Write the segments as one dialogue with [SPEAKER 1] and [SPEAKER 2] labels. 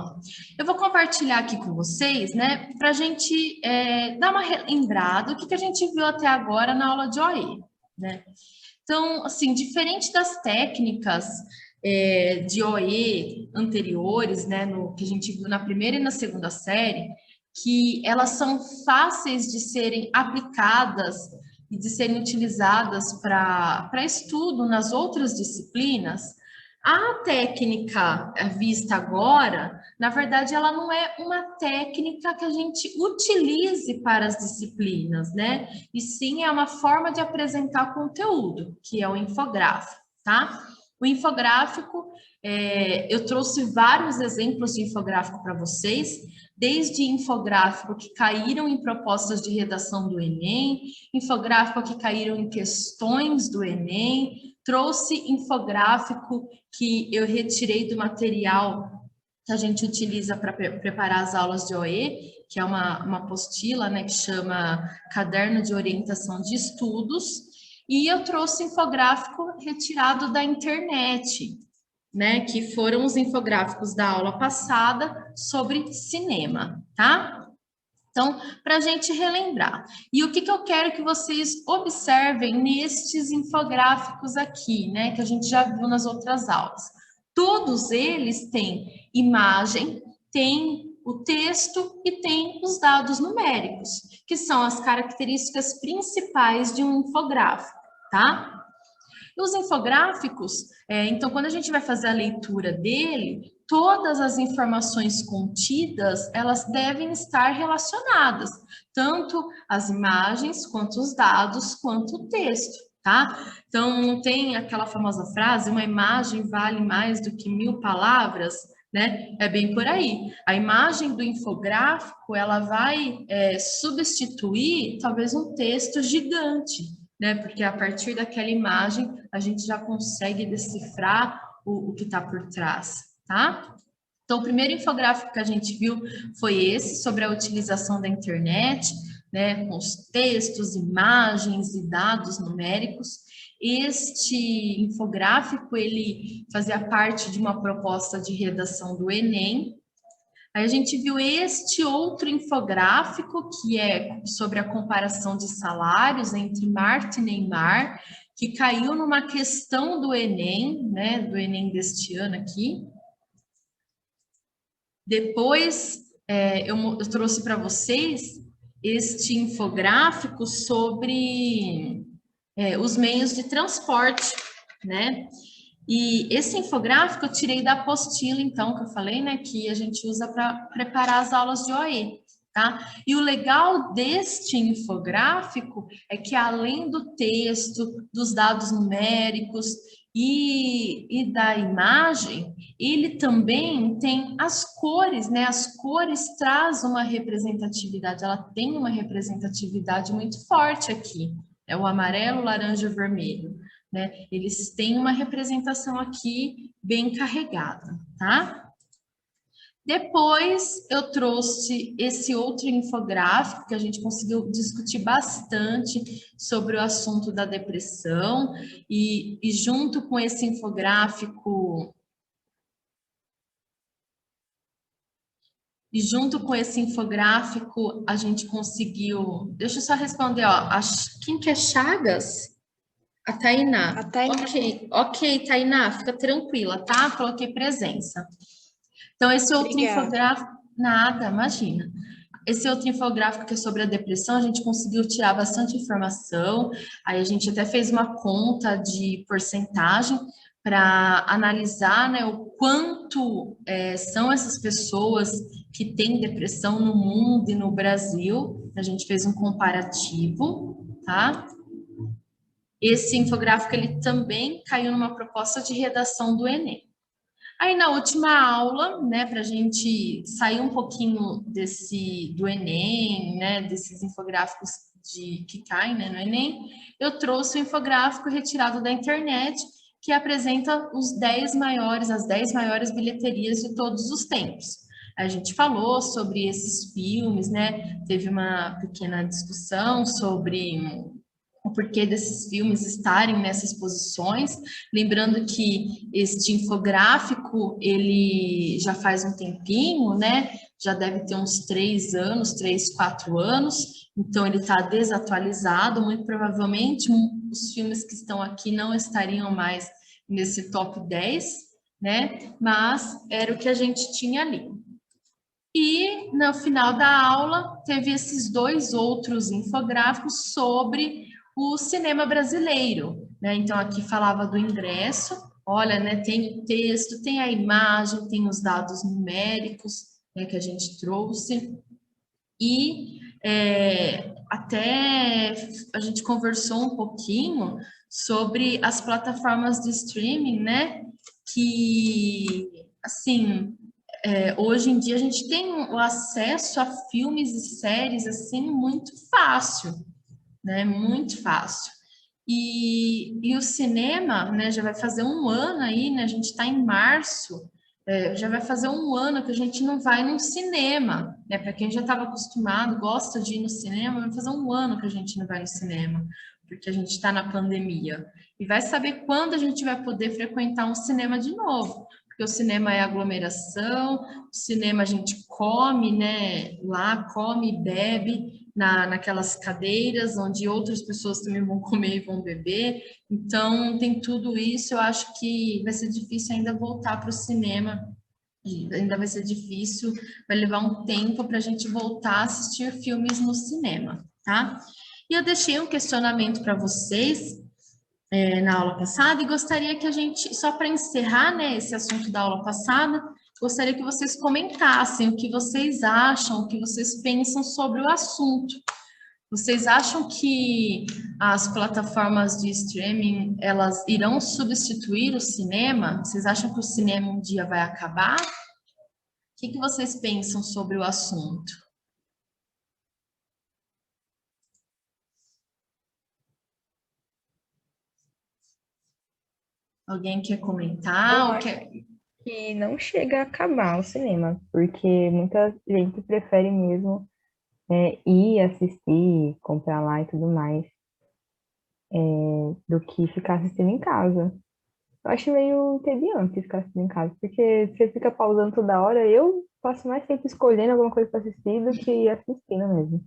[SPEAKER 1] aula. Eu vou compartilhar aqui com vocês, né, para a gente dar uma relembrada do que a gente viu até agora na aula de OE, né? Então, assim, diferente das técnicas de OE anteriores, né, no que a gente viu na primeira e na segunda série, que elas são fáceis de serem aplicadas e de serem utilizadas para estudo nas outras disciplinas, a técnica vista agora, na verdade, ela não é uma técnica que a gente utilize para as disciplinas, né? E sim é uma forma de apresentar conteúdo, que é o infográfico, tá? O infográfico, eu trouxe vários exemplos de infográfico para vocês, desde infográfico que caíram em propostas de redação do Enem, infográfico que caíram em questões do Enem, trouxe infográfico que eu retirei do material que a gente utiliza para preparar as aulas de OE, que é uma apostila, né, que chama Caderno de Orientação de Estudos, e eu trouxe infográfico retirado da internet, né, que foram os infográficos da aula passada sobre cinema, tá? Então, para a gente relembrar. E o que eu quero que vocês observem nestes infográficos aqui, né, que a gente já viu nas outras aulas. Todos eles têm imagem, têm o texto e têm os dados numéricos, que são as características principais de um infográfico, tá? E os infográficos, então, quando a gente vai fazer a leitura dele, todas as informações contidas, elas devem estar relacionadas, tanto as imagens, quanto os dados, quanto o texto, tá? Então, não tem aquela famosa frase, uma imagem vale mais do que 1000 palavras, né? É bem por aí. A imagem do infográfico, ela vai substituir, talvez, um texto gigante, né? Porque a partir daquela imagem a gente já consegue decifrar o que está por trás, tá? Então, o primeiro infográfico que a gente viu foi esse, sobre a utilização da internet, né? Com os textos, imagens e dados numéricos. Este infográfico, ele fazia parte de uma proposta de redação do Enem. Aí a gente viu este outro infográfico, que é sobre a comparação de salários entre Marta e Neymar, que caiu numa questão do Enem, né, do Enem deste ano aqui. Depois, eu trouxe para vocês este infográfico sobre os meios de transporte, né? E esse infográfico eu tirei da apostila, então, que eu falei, né, que a gente usa para preparar as aulas de OE, tá? E o legal deste infográfico é que, além do texto, dos dados numéricos e da imagem, ele também tem as cores, né? As cores trazem uma representatividade, ela tem uma representatividade muito forte aqui. É o amarelo, laranja e vermelho. Né? Eles têm uma representação aqui bem carregada, tá? Depois eu trouxe esse outro infográfico que a gente conseguiu discutir bastante sobre o assunto da depressão e junto com esse infográfico a gente conseguiu... Deixa eu só responder, ó. Quem que é Chagas? A Tainá. Ok, Tainá, fica tranquila, tá? Coloquei presença. Então, esse outro infográfico... Nada, imagina. Esse outro infográfico que é sobre a depressão, a gente conseguiu tirar bastante informação, aí a gente até fez uma conta de porcentagem para analisar, né, o quanto são essas pessoas que têm depressão no mundo e no Brasil. A gente fez um comparativo, tá? Esse infográfico, ele também caiu numa proposta de redação do Enem. Aí, na última aula, né, para a gente sair um pouquinho do Enem, né, desses infográficos que caem, né, no Enem, eu trouxe o infográfico retirado da internet, que apresenta as 10 maiores bilheterias de todos os tempos. A gente falou sobre esses filmes, né, teve uma pequena discussão sobre o porquê desses filmes estarem nessas posições. Lembrando que este infográfico, ele já faz um tempinho, né? Já deve ter uns 3 anos, 3, 4 anos, então ele está desatualizado, muito provavelmente os filmes que estão aqui não estariam mais nesse top 10, né? Mas era o que a gente tinha ali. E no final da aula teve esses 2 outros infográficos sobre o cinema brasileiro, né? Então aqui falava do ingresso, olha, né? Tem o texto, tem a imagem, tem os dados numéricos, né, que a gente trouxe e até a gente conversou um pouquinho sobre as plataformas de streaming, né? Que assim hoje em dia a gente tem o acesso a filmes e séries assim muito fácil, né? Muito fácil. E o cinema, né? Já vai fazer um ano aí, né? A gente está em março, já vai fazer um ano que a gente não vai num cinema, né? Para quem já estava acostumado, gosta de ir no cinema, vai fazer um ano que a gente não vai no cinema, porque a gente está na pandemia. E vai saber quando a gente vai poder frequentar um cinema de novo, porque o cinema é aglomeração, o cinema a gente come, né? Lá come e bebe naquelas cadeiras onde outras pessoas também vão comer e vão beber. Então, tem tudo isso. Eu acho que vai ser difícil ainda voltar para o cinema. Ainda vai ser difícil, vai levar um tempo para a gente voltar a assistir filmes no cinema, tá? E eu deixei um questionamento para vocês na aula passada e gostaria que a gente, só para encerrar, né, esse assunto da aula passada, gostaria que vocês comentassem o que vocês acham, o que vocês pensam sobre o assunto. Vocês acham que as plataformas de streaming, elas irão substituir o cinema? Vocês acham que o cinema um dia vai acabar? O que vocês pensam sobre o assunto? Alguém quer
[SPEAKER 2] Eu
[SPEAKER 1] comentar? Ou
[SPEAKER 2] acho
[SPEAKER 1] quer...
[SPEAKER 2] que não chega a acabar o cinema, porque muita gente prefere mesmo ir assistir, comprar lá e tudo mais, do que ficar assistindo em casa. Eu acho meio entediante ficar assistindo em casa, porque você fica pausando toda hora. Eu passo mais tempo escolhendo alguma coisa para assistir do que assistindo mesmo.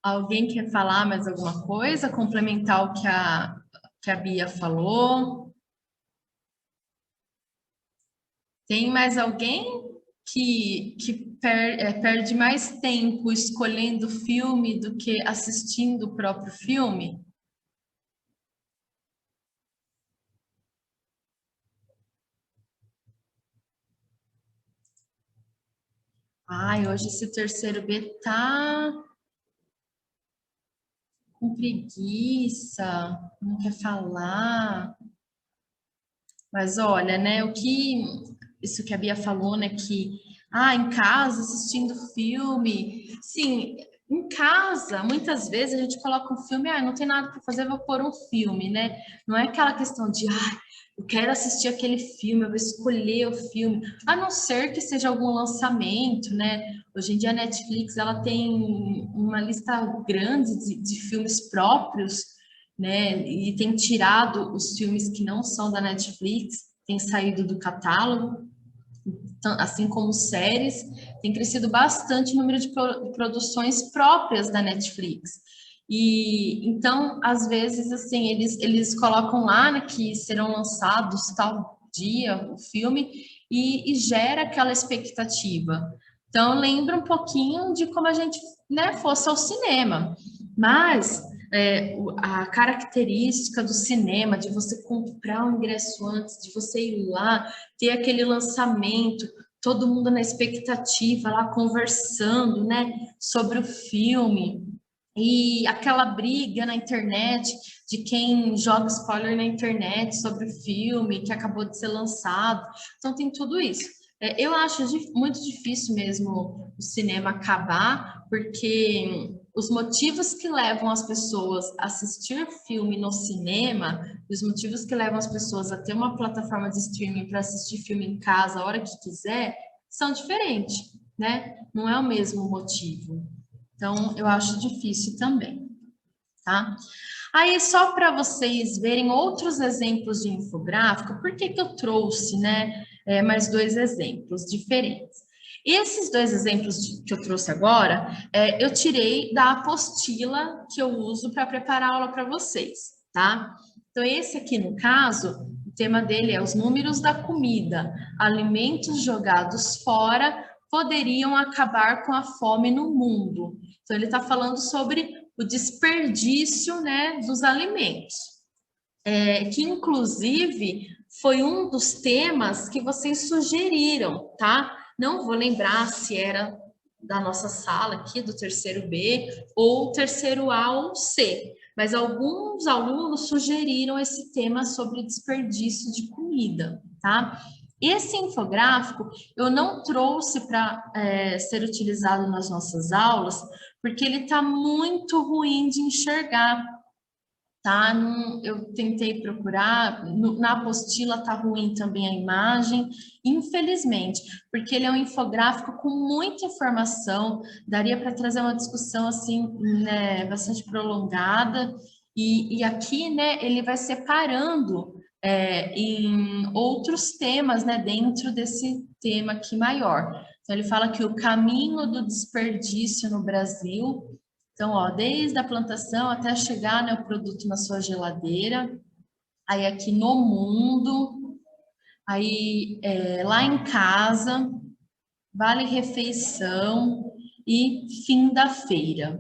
[SPEAKER 1] Alguém quer falar mais alguma coisa? Complementar o que a Bia falou? Tem mais alguém que perde mais tempo escolhendo filme do que assistindo o próprio filme? Ai, hoje esse terceiro B tá com preguiça, não quer falar. Mas olha, né, isso que a Bia falou, né, que em casa assistindo filme, sim, em casa, muitas vezes a gente coloca um filme, não tem nada para fazer, vou pôr um filme, né? Não é aquela questão de, eu quero assistir aquele filme, eu vou escolher o filme, a não ser que seja algum lançamento, né? Hoje em dia a Netflix, ela tem uma lista grande de filmes próprios, né? E tem tirado os filmes que não são da Netflix, tem saído do catálogo, assim como séries, tem crescido bastante o número de produções próprias da Netflix. E então, às vezes, assim, eles colocam lá, né, que serão lançados tal dia o filme e gera aquela expectativa. Então, lembra um pouquinho de como a gente, né, fosse ao cinema. Mas a característica do cinema, de você comprar o ingresso antes, de você ir lá, ter aquele lançamento, todo mundo na expectativa, lá conversando, né, sobre o filme, e aquela briga na internet de quem joga spoiler na internet sobre o filme que acabou de ser lançado. Então tem tudo isso. Eu acho muito difícil mesmo o cinema acabar, porque os motivos que levam as pessoas a assistir filme no cinema, os motivos que levam as pessoas a ter uma plataforma de streaming para assistir filme em casa a hora que quiser, são diferentes, né? Não é o mesmo motivo. Então, eu acho difícil também, tá? Aí, só para vocês verem outros exemplos de infográfico, por que que eu trouxe, né, mais dois exemplos diferentes? Esses dois exemplos que eu trouxe agora, eu tirei da apostila que eu uso para preparar a aula para vocês, tá? Então, esse aqui, no caso, o tema dele é os números da comida. Alimentos jogados fora poderiam acabar com a fome no mundo. Então, ele está falando sobre o desperdício, né, dos alimentos, que inclusive foi um dos temas que vocês sugeriram, tá? Não vou lembrar se era da nossa sala aqui, do terceiro B, ou terceiro A ou C, mas alguns alunos sugeriram esse tema sobre desperdício de comida, tá? Esse infográfico eu não trouxe para ser utilizado nas nossas aulas, porque ele está muito ruim de enxergar, tá? Eu tentei procurar, na apostila tá ruim também a imagem, infelizmente, porque ele é um infográfico com muita informação, daria para trazer uma discussão assim, né, bastante prolongada, e aqui, né, ele vai separando em outros temas, né, dentro desse tema aqui maior. Então, ele fala que o caminho do desperdício no Brasil. Então, ó, desde a plantação até chegar, né, o produto na sua geladeira, aí aqui no mundo, aí lá em casa, vale refeição e fim da feira.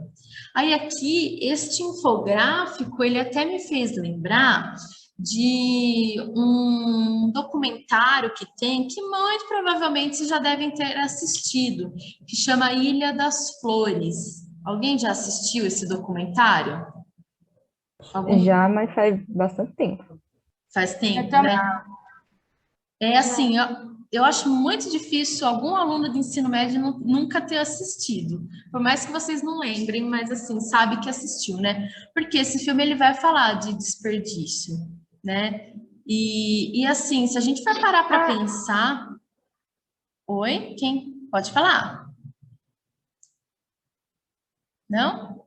[SPEAKER 1] Aí aqui, este infográfico, ele até me fez lembrar de um documentário que tem, que muito provavelmente vocês já devem ter assistido, que chama Ilha das Flores. Alguém já assistiu esse documentário?
[SPEAKER 2] Já, mas faz bastante tempo.
[SPEAKER 1] Faz tempo,
[SPEAKER 3] também.
[SPEAKER 1] né? É assim, eu acho muito difícil algum aluno de ensino médio nunca ter assistido. Por mais que vocês não lembrem, mas assim, sabe que assistiu, né? Porque esse filme ele vai falar de desperdício, né? E assim, se a gente for parar para pensar... Oi? Quem? Pode falar. Não?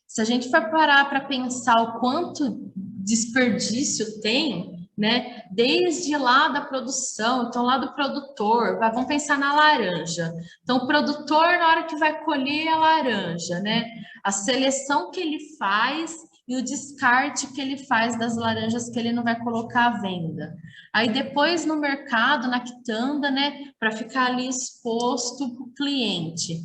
[SPEAKER 1] Se a gente for parar para pensar o quanto desperdício tem, né? Desde lá da produção, então lá do produtor, vamos pensar na laranja. Então, o produtor, na hora que vai colher a laranja, né? A seleção que ele faz e o descarte que ele faz das laranjas que ele não vai colocar à venda. Aí depois no mercado, na quitanda, né? Para ficar ali exposto para o cliente.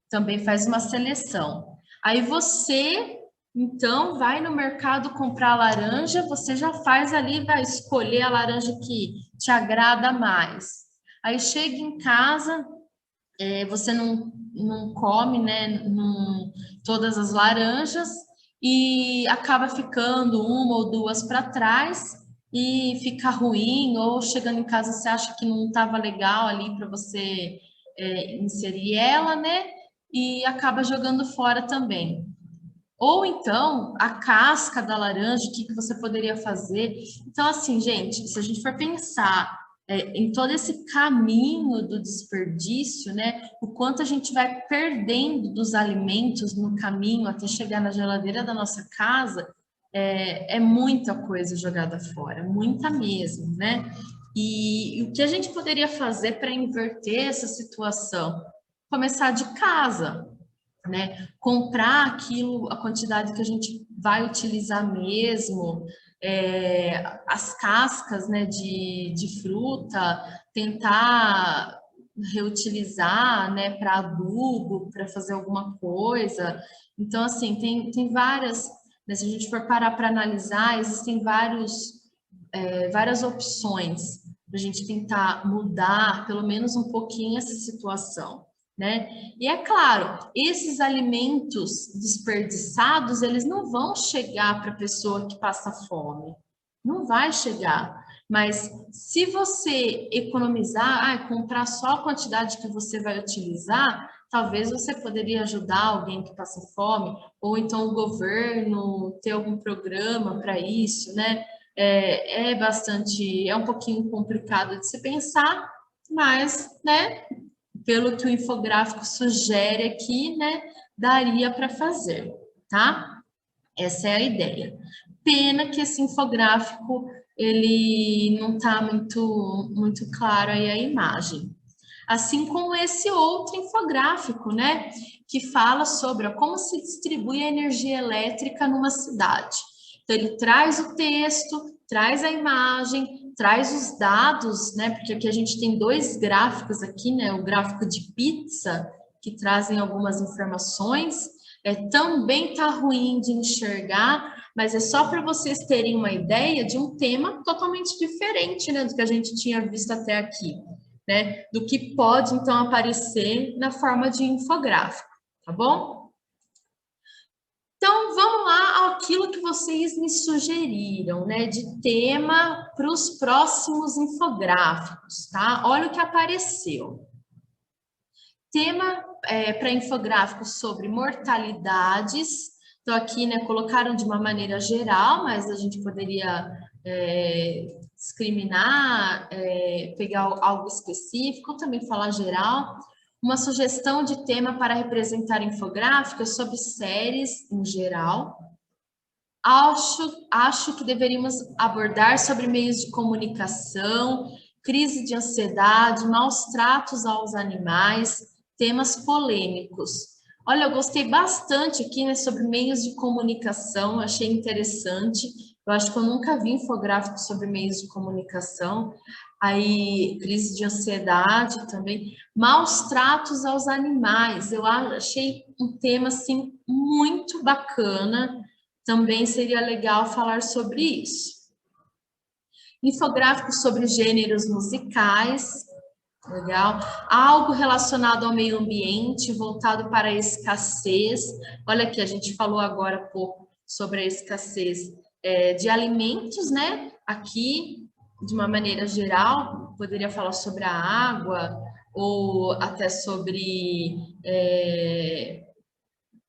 [SPEAKER 1] Também faz uma seleção. Aí você, então, vai no mercado comprar laranja, você já faz ali, vai escolher a laranja que te agrada mais. Aí chega em casa, você não come, né, todas as laranjas e acaba ficando uma ou duas para trás e fica ruim, ou chegando em casa você acha que não estava legal ali para você inserir ela, né? E acaba jogando fora também. Ou então, a casca da laranja, o que você poderia fazer? Então, assim, gente, se a gente for pensar em todo esse caminho do desperdício, né? O quanto a gente vai perdendo dos alimentos no caminho até chegar na geladeira da nossa casa, é muita coisa jogada fora, muita mesmo, né? E o que a gente poderia fazer para inverter essa situação? Começar de casa, né? Comprar aquilo, a quantidade que a gente vai utilizar mesmo, as cascas, né, de fruta, tentar reutilizar, né, para adubo, para fazer alguma coisa. Então, assim, tem várias, né, se a gente for parar para analisar, existem várias opções para a gente tentar mudar, pelo menos um pouquinho, essa situação, né? E é claro, esses alimentos desperdiçados, eles não vão chegar para a pessoa que passa fome, não vai chegar. Mas se você economizar, comprar só a quantidade que você vai utilizar, talvez você poderia ajudar alguém que passa fome, ou então o governo ter algum programa para isso, né? É um pouquinho complicado de se pensar, mas, né, pelo que o infográfico sugere aqui, né, daria para fazer, tá? Essa é a ideia. Pena que esse infográfico, ele não está muito claro aí a imagem. Assim como esse outro infográfico, né? Que fala sobre como se distribui a energia elétrica numa cidade. Então, ele traz o texto, traz a imagem, traz os dados, né? Porque aqui a gente tem dois gráficos aqui, né? O gráfico de pizza, que trazem algumas informações. Também tá ruim de enxergar, mas é só para vocês terem uma ideia de um tema totalmente diferente, né? Do que a gente tinha visto até aqui, né? Do que pode, então, aparecer na forma de infográfico, tá bom? Então, vamos lá àquilo que vocês me sugeriram, né, de tema para os próximos infográficos, tá? Olha o que apareceu. Tema para infográficos sobre mortalidades. Então, aqui, né, colocaram de uma maneira geral, mas a gente poderia discriminar, pegar algo específico, ou também falar geral. Uma sugestão de tema para representar infográficos sobre séries em geral. Acho que deveríamos abordar sobre meios de comunicação, crise de ansiedade, maus tratos aos animais, temas polêmicos. Olha, eu gostei bastante aqui, né, sobre meios de comunicação, achei interessante. Eu acho que eu nunca vi infográfico sobre meios de comunicação. Aí, crise de ansiedade também. Maus tratos aos animais. Eu achei um tema, assim, muito bacana. Também seria legal falar sobre isso. Infográficos sobre gêneros musicais, legal. Algo relacionado ao meio ambiente, voltado para a escassez. Olha aqui, a gente falou agora há pouco sobre a escassez de alimentos, né? Aqui, de uma maneira geral, poderia falar sobre a água, ou até sobre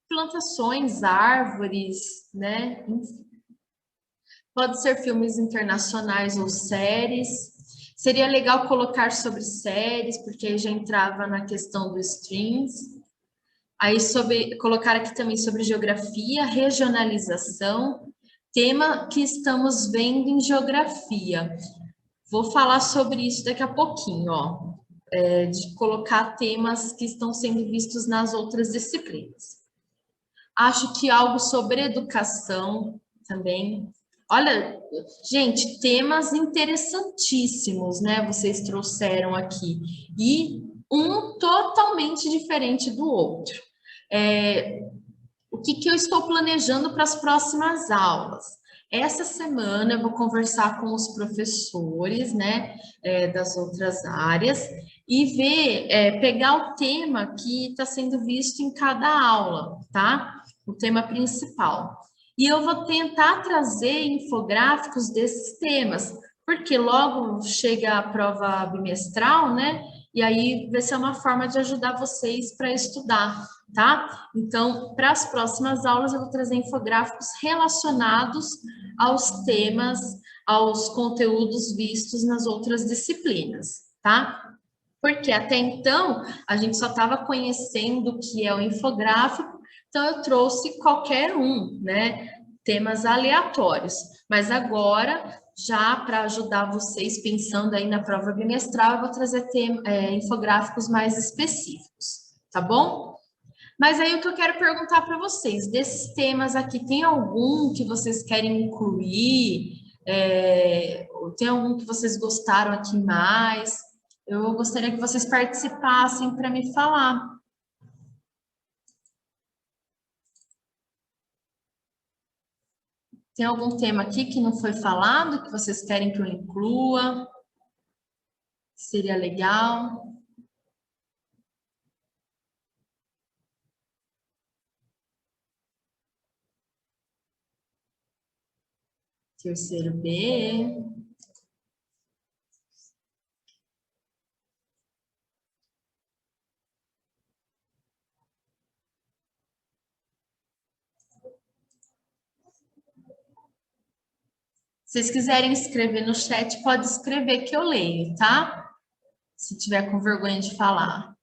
[SPEAKER 1] plantações, árvores, né? Pode ser filmes internacionais ou séries. Seria legal colocar sobre séries, porque aí já entrava na questão dos streams. Aí colocar aqui também sobre geografia, regionalização, tema que estamos vendo em geografia. Vou falar sobre isso daqui a pouquinho, ó. De colocar temas que estão sendo vistos nas outras disciplinas. Acho que algo sobre educação também. Olha, gente, temas interessantíssimos, né? Vocês trouxeram aqui. E um totalmente diferente do outro. O que eu estou planejando para as próximas aulas? Essa semana eu vou conversar com os professores, né, das outras áreas e ver, pegar o tema que está sendo visto em cada aula, tá? O tema principal. E eu vou tentar trazer infográficos desses temas, porque logo chega a prova bimestral, né? E aí vai ser uma forma de ajudar vocês para estudar, tá? Então, para as próximas aulas, eu vou trazer infográficos relacionados aos temas, aos conteúdos vistos nas outras disciplinas, tá? Porque até então, a gente só estava conhecendo o que é o infográfico, então eu trouxe qualquer um, né? Temas aleatórios. Mas agora, já para ajudar vocês pensando aí na prova bimestral, eu vou trazer infográficos mais específicos, tá bom? Mas aí o que eu quero perguntar para vocês, desses temas aqui, tem algum que vocês querem incluir? Tem algum que vocês gostaram aqui mais? Eu gostaria que vocês participassem para me falar. Tem algum tema aqui que não foi falado, que vocês querem que eu inclua? Seria legal. Terceiro B. Se vocês quiserem escrever no chat, pode escrever que eu leio, tá? Se tiver com vergonha de falar.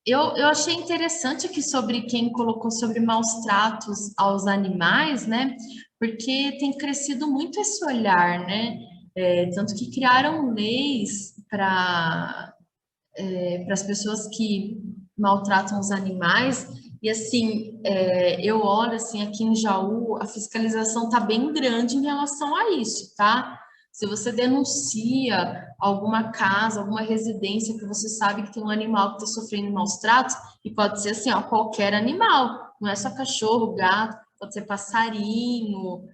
[SPEAKER 1] Eu achei interessante aqui sobre quem colocou sobre maus tratos aos animais, né? Porque tem crescido muito esse olhar, né? Tanto que criaram leis para as pessoas que maltratam os animais. E assim, eu olho assim aqui em Jaú, a fiscalização está bem grande em relação a isso, tá? Se você denuncia alguma casa, alguma residência que você sabe que tem um animal que está sofrendo maus tratos, e pode ser assim, ó, qualquer animal, não é só cachorro, gato, pode ser passarinho,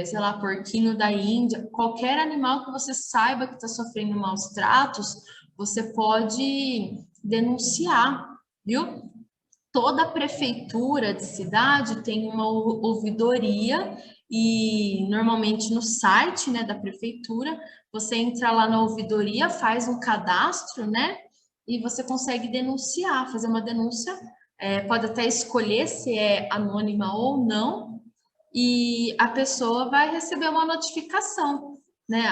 [SPEAKER 1] sei lá, porquinho da Índia, qualquer animal que você saiba que está sofrendo maus tratos, você pode denunciar, viu? Toda prefeitura de cidade tem uma ouvidoria e normalmente no site, né, da prefeitura, você entra lá na ouvidoria, faz um cadastro, né, e você consegue denunciar, fazer uma denúncia, pode até escolher se é anônima ou não, e a pessoa vai receber uma notificação, né?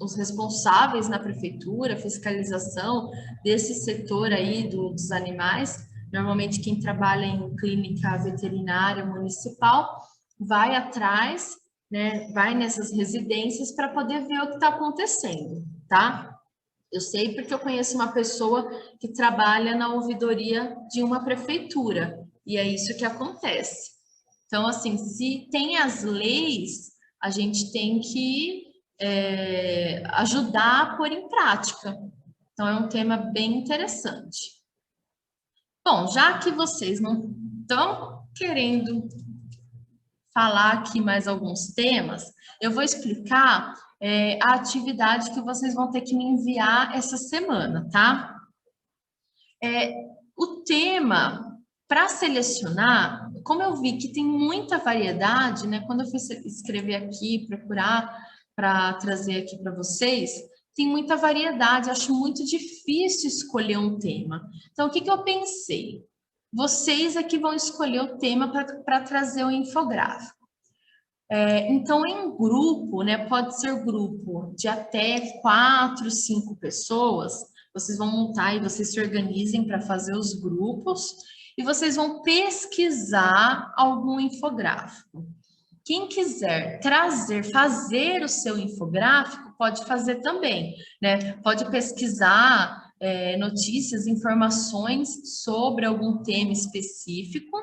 [SPEAKER 1] Os responsáveis na prefeitura, fiscalização desse setor aí dos animais, normalmente quem trabalha em clínica veterinária municipal, vai atrás, né? Vai nessas residências para poder ver o que está acontecendo, tá? Eu sei porque eu conheço uma pessoa que trabalha na ouvidoria de uma prefeitura, e é isso que acontece. Então, assim, se tem as leis, a gente tem que ajudar a pôr em prática. Então, é um tema bem interessante. Bom, já que vocês não estão querendo falar aqui mais alguns temas, eu vou explicar a atividade que vocês vão ter que me enviar essa semana, tá? O tema, para selecionar, como eu vi que tem muita variedade, né? Quando eu fui escrever aqui, procurar para trazer aqui para vocês, tem muita variedade, acho muito difícil escolher um tema. Então, o que eu pensei? Vocês é que vão escolher o tema para trazer o infográfico. Então, em grupo, né? Pode ser grupo de até 4, 5 pessoas. Vocês vão montar e vocês se organizem para fazer os grupos e vocês vão pesquisar algum infográfico. Quem quiser fazer o seu infográfico, pode fazer também, né? Pode pesquisar notícias, informações sobre algum tema específico,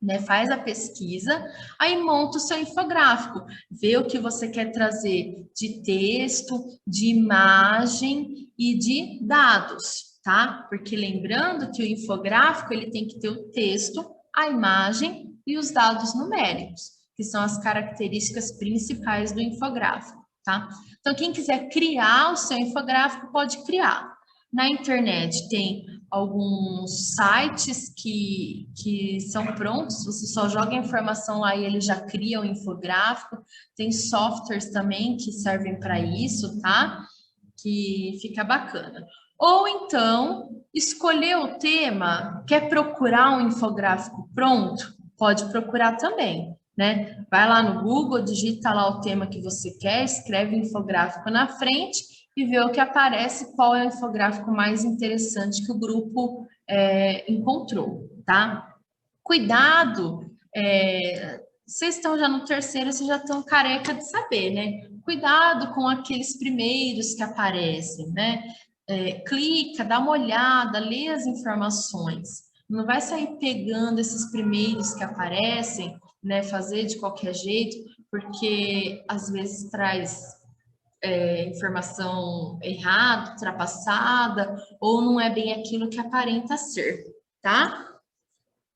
[SPEAKER 1] né? Faz a pesquisa, aí monta o seu infográfico, vê o que você quer trazer de texto, de imagem e de dados, tá? Porque lembrando que o infográfico ele tem que ter o texto, a imagem e os dados numéricos, que são as características principais do infográfico, tá? Então, quem quiser criar o seu infográfico, pode criar. Na internet tem alguns sites que são prontos, você só joga a informação lá e ele já cria o infográfico. Tem softwares também que servem para isso, tá? Que fica bacana. Ou então, escolher o tema, quer procurar um infográfico pronto? Pode procurar também, né? Vai lá no Google, digita lá o tema que você quer, escreve infográfico na frente e vê o que aparece, qual é o infográfico mais interessante que o grupo encontrou, tá? Cuidado, vocês estão já no terceiro, vocês já estão careca de saber, né? Cuidado com aqueles primeiros que aparecem, né? Clica, dá uma olhada, lê as informações. Não vai sair pegando esses primeiros que aparecem, né? Fazer de qualquer jeito, porque às vezes traz informação errada, ultrapassada, ou não é bem aquilo que aparenta ser, tá?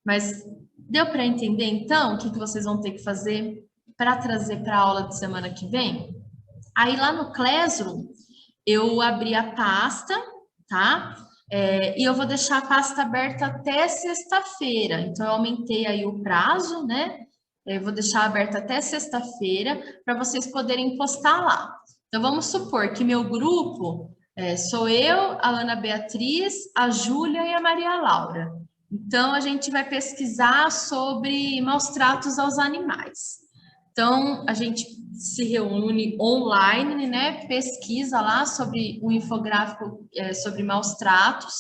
[SPEAKER 1] Mas deu para entender, então, o que vocês vão ter que fazer para trazer para a aula de semana que vem? Aí, lá no Classroom, eu abri a pasta, tá? E eu vou deixar a pasta aberta até sexta-feira. Então, eu aumentei aí o prazo, né? Eu vou deixar aberta até sexta-feira para vocês poderem postar lá. Então, vamos supor que meu grupo sou eu, a Ana Beatriz, a Júlia e a Maria Laura. Então, a gente vai pesquisar sobre maus tratos aos animais. Então, a gente se reúne online, né? Pesquisa lá sobre o infográfico sobre maus tratos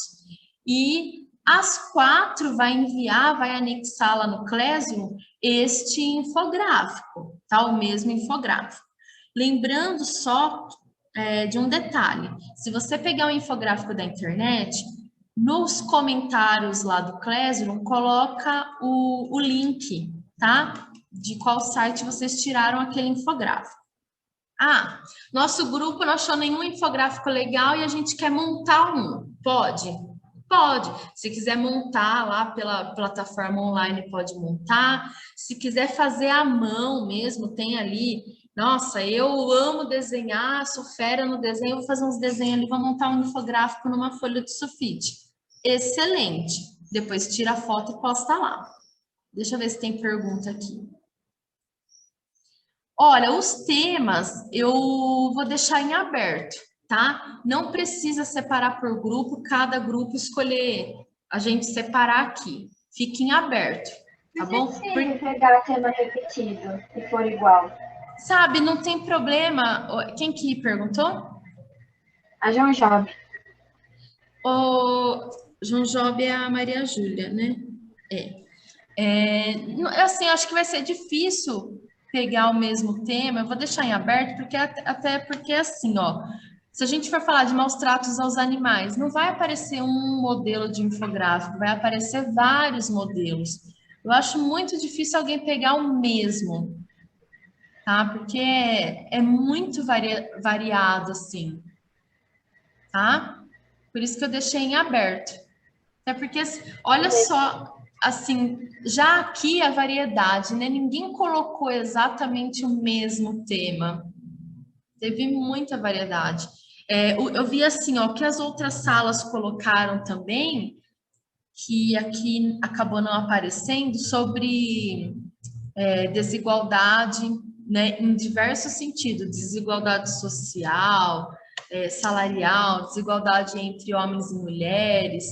[SPEAKER 1] e as 4 vai enviar, vai anexar lá no Classroom este infográfico, tá? O mesmo infográfico. Lembrando só de um detalhe, se você pegar o infográfico da internet, nos comentários lá do Classroom, coloca o link, tá? De qual site vocês tiraram aquele infográfico. Ah, nosso grupo não achou nenhum infográfico legal e a gente quer montar um. Pode? Pode. Se quiser montar lá pela plataforma online, pode montar. Se quiser fazer à mão mesmo, tem ali. Nossa, eu amo desenhar, sou fera no desenho, vou fazer uns desenhos ali, vou montar um infográfico numa folha de sulfite. Excelente. Depois tira a foto e posta lá. Deixa eu ver se tem pergunta aqui. Olha, os temas eu vou deixar em aberto, tá? Não precisa separar por grupo, cada grupo escolher a gente separar aqui. Fique em aberto, tá bom?
[SPEAKER 3] Se pegar tema repetido e for igual.
[SPEAKER 1] Sabe, não tem problema. Quem que perguntou?
[SPEAKER 3] A João Job.
[SPEAKER 1] O João Job é a Maria Júlia, né? Assim, acho que vai ser difícil pegar o mesmo tema. Eu vou deixar em aberto, porque até porque assim, ó, se a gente for falar de maus tratos aos animais, não vai aparecer um modelo de infográfico, vai aparecer vários modelos. Eu acho muito difícil alguém pegar o mesmo, tá? Porque é muito variado, assim, tá? Por isso que eu deixei em aberto. Até porque, olha só, assim, já aqui a variedade, né? Ninguém colocou exatamente o mesmo tema. Teve muita variedade. Eu vi assim, ó, que as outras salas colocaram também, que aqui acabou não aparecendo, sobre desigualdade, né, em diversos sentidos, desigualdade social, salarial, desigualdade entre homens e mulheres,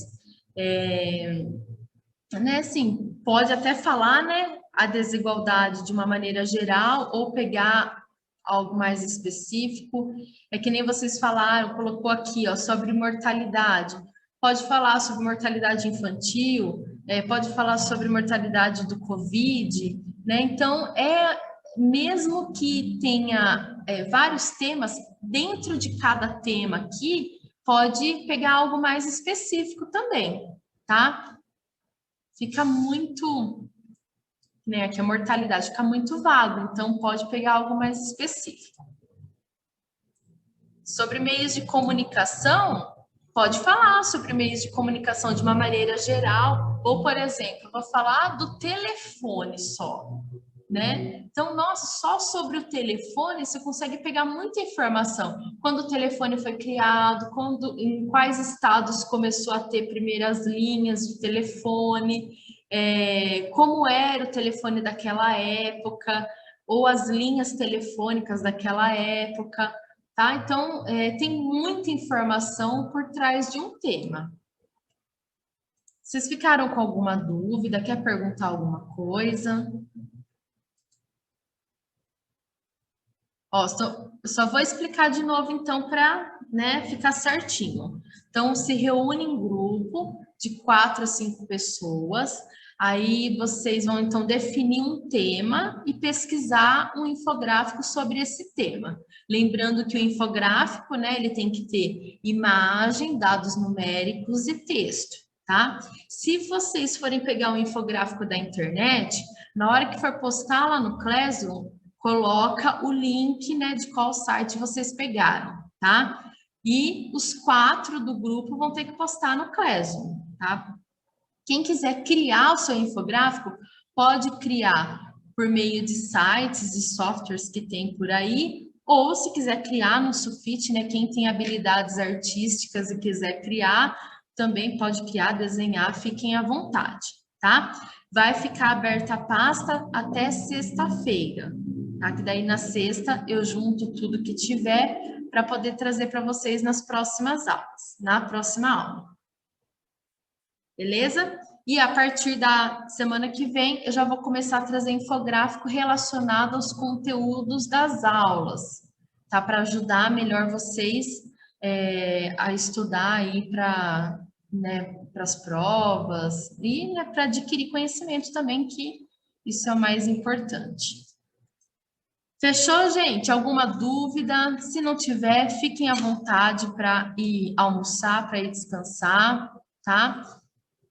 [SPEAKER 1] né, assim, pode até falar, né, a desigualdade de uma maneira geral ou pegar algo mais específico. É que nem vocês falaram, colocou aqui, ó, sobre mortalidade. Pode falar sobre mortalidade infantil, pode falar sobre mortalidade do Covid, né? Então, mesmo que tenha vários temas, dentro de cada tema aqui, pode pegar algo mais específico também, tá? Fica muito, né, aqui a mortalidade fica muito vago, então pode pegar algo mais específico. Sobre meios de comunicação, pode falar sobre meios de comunicação de uma maneira geral, ou, por exemplo, vou falar do telefone só, né? Então, nossa, só sobre o telefone você consegue pegar muita informação. Quando o telefone foi criado, em quais estados começou a ter primeiras linhas de telefone, como era o telefone daquela época, ou as linhas telefônicas daquela época, tá? Então, tem muita informação por trás de um tema. Vocês ficaram com alguma dúvida? Quer perguntar alguma coisa? Ó, só vou explicar de novo, então, para, né, ficar certinho. Então, se reúne em grupo de 4 a 5 pessoas, aí vocês vão, então, definir um tema e pesquisar um infográfico sobre esse tema. Lembrando que o infográfico, né, ele tem que ter imagem, dados numéricos e texto, tá? Se vocês forem pegar um infográfico da internet, na hora que for postar lá no Classroom, coloca o link, né, de qual site vocês pegaram, tá? E os 4 do grupo vão ter que postar no Classroom, tá? Quem quiser criar o seu infográfico, pode criar por meio de sites e softwares que tem por aí, ou se quiser criar no Sufit, né, quem tem habilidades artísticas e quiser criar, também pode criar, desenhar, fiquem à vontade, tá? Vai ficar aberta a pasta até sexta-feira, tá? Que daí na sexta eu junto tudo que tiver para poder trazer para vocês nas próximas aulas, na próxima aula. Beleza? E a partir da semana que vem eu já vou começar a trazer infográfico relacionado aos conteúdos das aulas, tá? Para ajudar melhor vocês a estudar aí para, né, para as provas e, né, para adquirir conhecimento também, que isso é o mais importante. Fechou, gente? Alguma dúvida? Se não tiver, fiquem à vontade para ir almoçar, para ir descansar, tá?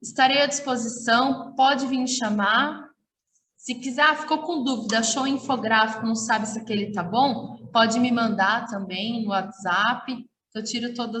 [SPEAKER 1] Estarei à disposição, pode vir me chamar. Se quiser, ficou com dúvida, achou o infográfico, não sabe se aquele tá bom, pode me mandar também no WhatsApp, eu tiro todas